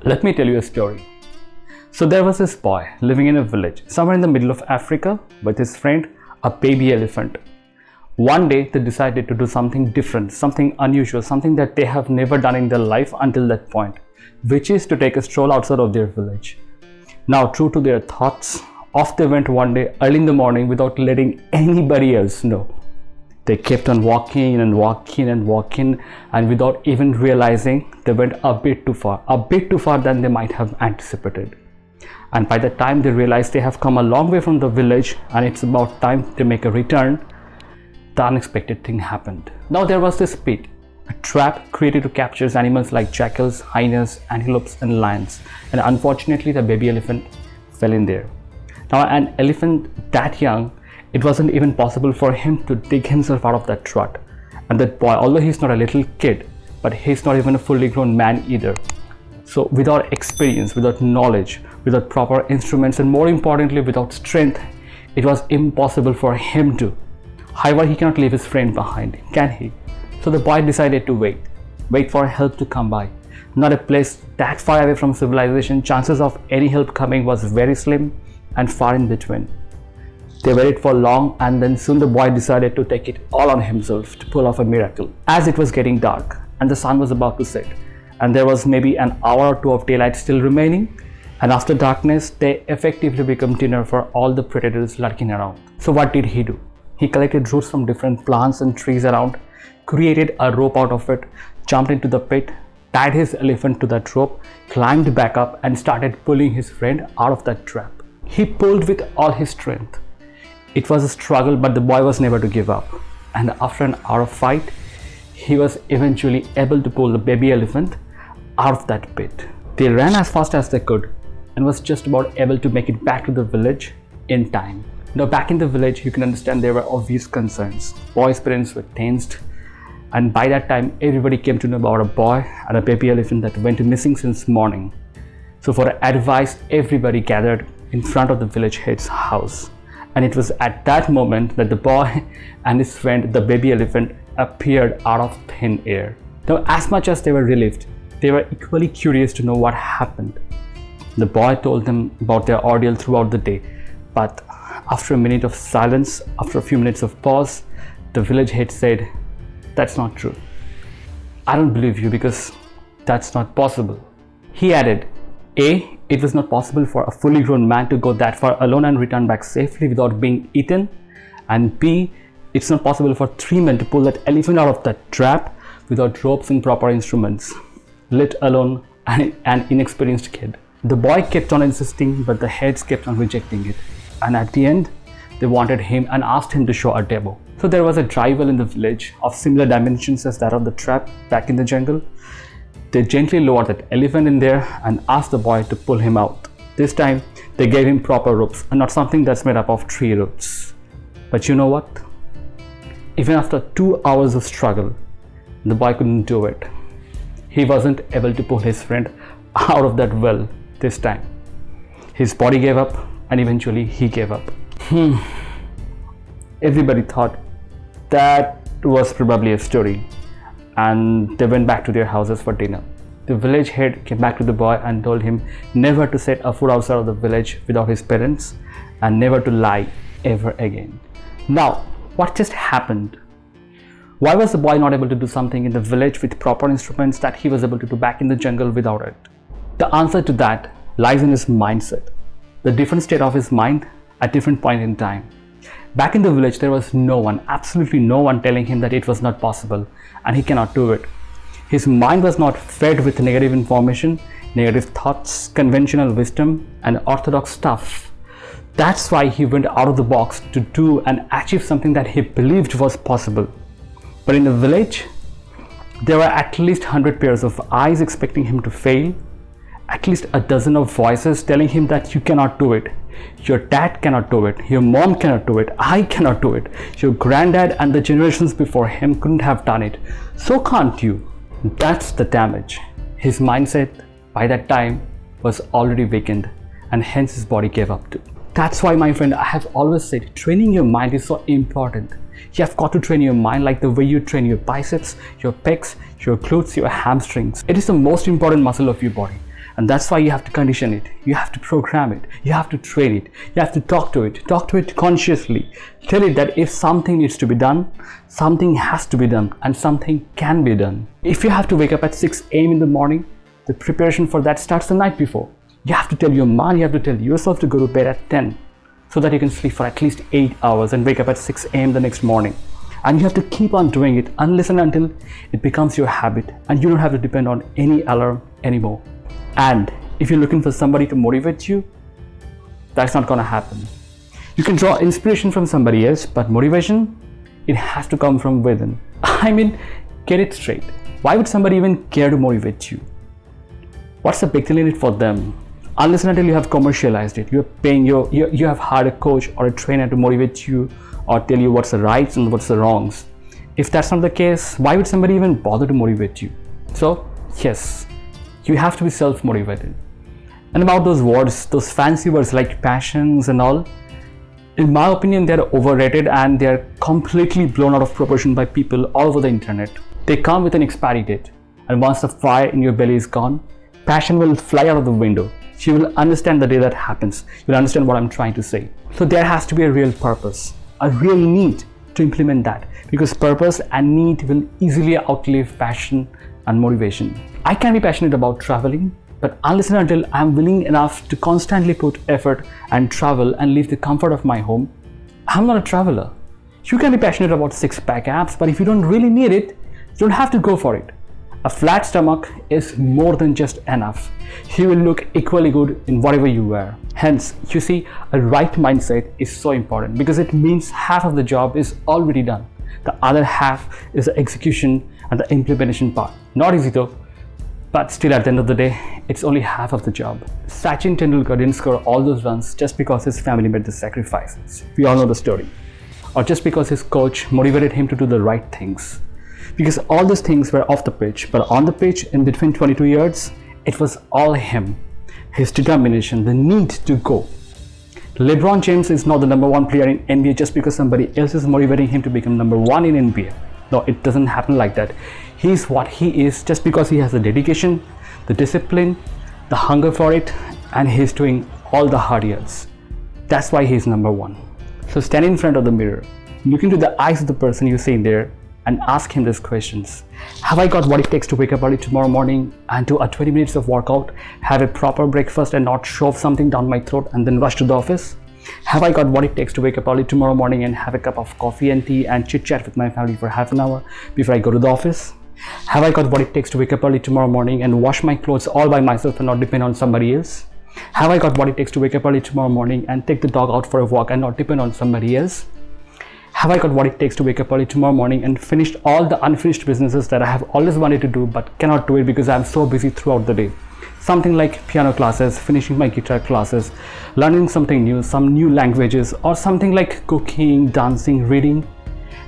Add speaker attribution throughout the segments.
Speaker 1: Let me tell you a story. So there was this boy living in a village somewhere in the middle of Africa with his friend, a baby elephant. One day they decided to do something different, something unusual, something that they have never done in their life until that point, which is to take a stroll outside of their village. Now, true to their thoughts, off they went one day early in the morning without letting anybody else know. They kept on walking and walking and walking, and without even realizing, they went a bit too far than they might have anticipated. And by the time they realized they have come a long way from the village and it's about time to make a return, the unexpected thing happened. Now there was this pit, a trap created to capture animals like jackals, hyenas, antelopes and lions, and unfortunately the baby elephant fell in there. Now an elephant that young, it wasn't even possible for him to dig himself out of that trap. And that boy, although he's not a little kid, but he's not even a fully grown man either. So without experience, without knowledge, without proper instruments, and more importantly without strength, it was impossible for him to. However, he cannot leave his friend behind, can he? So the boy decided to wait for help to come by. Not a place that far away from civilization, chances of any help coming was very slim and far in between. They waited for long, and then soon the boy decided to take it all on himself to pull off a miracle. As it was getting dark and the sun was about to set, and there was maybe an hour or two of daylight still remaining, and after darkness they effectively become dinner for all the predators lurking around. So what did he do? He collected roots from different plants and trees around, created a rope out of it, jumped into the pit, tied his elephant to that rope, climbed back up and started pulling his friend out of that trap. He pulled with all his strength. It was a struggle, but the boy was never to give up. And after an hour of fight, he was eventually able to pull the baby elephant out of that pit. They ran as fast as they could and was just about able to make it back to the village in time. Now back in the village, you can understand there were obvious concerns. Boy's parents were tensed, and by that time everybody came to know about a boy and a baby elephant that went missing since morning. So for advice, everybody gathered in front of the village head's house. And it was at that moment that the boy and his friend, the baby elephant, appeared out of thin air. Now, as much as they were relieved, they were equally curious to know what happened. The boy told them about their ordeal throughout the day, but after a minute of silence, after a few minutes of pause, the village head said, "That's not true. I don't believe you because that's not possible." He added, A, it was not possible for a fully grown man to go that far alone and return back safely without being eaten, and B, it's not possible for 3 men to pull that elephant out of that trap without ropes and proper instruments, let alone an inexperienced kid. The boy kept on insisting, but the heads kept on rejecting it, and at the end they wanted him and asked him to show a demo. So there was a dry well in the village of similar dimensions as that of the trap back in the jungle. They gently lowered that elephant in there and asked the boy to pull him out. This time they gave him proper ropes and not something that's made up of tree roots. But you know what? Even after 2 hours of struggle, the boy couldn't do it. He wasn't able to pull his friend out of that well this time. His body gave up and eventually he gave up. Everybody thought that was probably a story, and they went back to their houses for dinner. The village head came back to the boy and told him never to set a foot outside of the village without his parents and never to lie ever again. Now, what just happened? Why was the boy not able to do something in the village with proper instruments that he was able to do back in the jungle without it? The answer to that lies in his mindset, the different state of his mind at different point in time. Back in the village, there was no one, absolutely no one telling him that it was not possible and he cannot do it. His mind was not fed with negative information, negative thoughts, conventional wisdom and orthodox stuff. That's why he went out of the box to do and achieve something that he believed was possible. But in the village, there were at least 100 pairs of eyes expecting him to fail, at least a dozen of voices telling him that you cannot do it. Your dad cannot do it, your mom cannot do it, I cannot do it, your granddad and the generations before him couldn't have done it, so can't you? That's the damage. His mindset by that time was already weakened and hence his body gave up too. That's why, my friend, I have always said training your mind is so important. You have got to train your mind like the way you train your biceps, your pecs, your glutes, your hamstrings. It is the most important muscle of your body. And that's why you have to condition it, you have to program it, you have to train it, you have to talk to it consciously. Tell it that if something needs to be done, something has to be done, and something can be done. If you have to wake up at 6 a.m. in the morning, the preparation for that starts the night before. You have to tell your mind, you have to tell yourself to go to bed at 10 so that you can sleep for at least 8 hours and wake up at 6 a.m. the next morning. And you have to keep on doing it unless and until it becomes your habit and you don't have to depend on any alarm anymore. And if you're looking for somebody to motivate you, that's not gonna happen. You can draw inspiration from somebody else, but motivation, it has to come from within. I mean, get it straight. Why would somebody even care to motivate you? What's the big deal in it for them? Unless and until you have commercialized it, you're paying you have hired a coach or a trainer to motivate you or tell you what's the rights and what's the wrongs. If that's not the case, why would somebody even bother to motivate you? So yes, you have to be self-motivated. And about those words, those fancy words like passions and all, in my opinion, they're overrated and they're completely blown out of proportion by people all over the internet. They come with an expiry date, and once the fire in your belly is gone, passion will fly out of the window. You will understand the day that happens. You'll understand what I'm trying to say. So there has to be a real purpose, a real need to implement that, because purpose and need will easily outlive passion and motivation. I can be passionate about traveling, but unless and until I'm willing enough to constantly put effort and travel and leave the comfort of my home, I'm not a traveler. You can be passionate about six-pack abs, but if you don't really need it, you don't have to go for it. A flat stomach is more than just enough. You will look equally good in whatever you wear. Hence, you see, a right mindset is so important because it means half of the job is already done. The other half is the execution and the implementation part. Not easy though, but still at the end of the day, it's only half of the job. Sachin Tendulkar didn't score all those runs just because his family made the sacrifices. We all know the story. Or just because his coach motivated him to do the right things. Because all those things were off the pitch, but on the pitch in between 22 yards, it was all him. His determination, the need to go. LeBron James is not the number one player in NBA just because somebody else is motivating him to become number one in NBA. No, it doesn't happen like that. He's what he is just because he has the dedication, the discipline, the hunger for it, and he's doing all the hard yards. That's why he's number one. So stand in front of the mirror, look into the eyes of the person you see there, and ask him these questions. Have I got what it takes to wake up early tomorrow morning and do a 20 minutes of workout, have a proper breakfast and not shove something down my throat and then rush to the office? Have I got what it takes to wake up early tomorrow morning and have a cup of coffee and tea and chit chat with my family for half an hour before I go to the office? Have I got what it takes to wake up early tomorrow morning and wash my clothes all by myself and not depend on somebody else? Have I got what it takes to wake up early tomorrow morning and take the dog out for a walk and not depend on somebody else? Have I got what it takes to wake up early tomorrow morning and finish all the unfinished businesses that I have always wanted to do but cannot do it because I'm so busy throughout the day? Something like piano classes, finishing my guitar classes, learning something new, some new languages, or something like cooking, dancing, reading.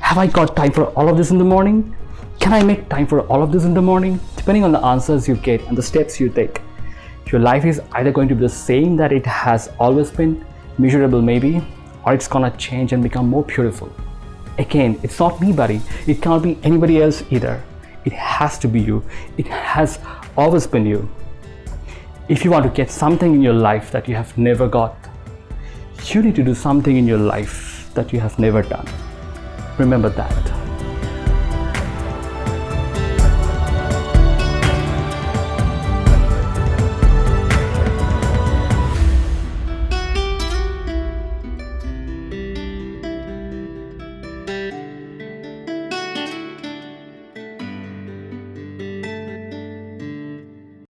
Speaker 1: Have I got time for all of this in the morning? Can I make time for all of this in the morning? Depending on the answers you get and the steps you take, your life is either going to be the same that it has always been, measurable maybe, or it's gonna change and become more beautiful. Again, it's not me, buddy. It can't be anybody else either. It has to be you. It has always been you. If you want to get something in your life that you have never got, you need to do something in your life that you have never done. Remember that.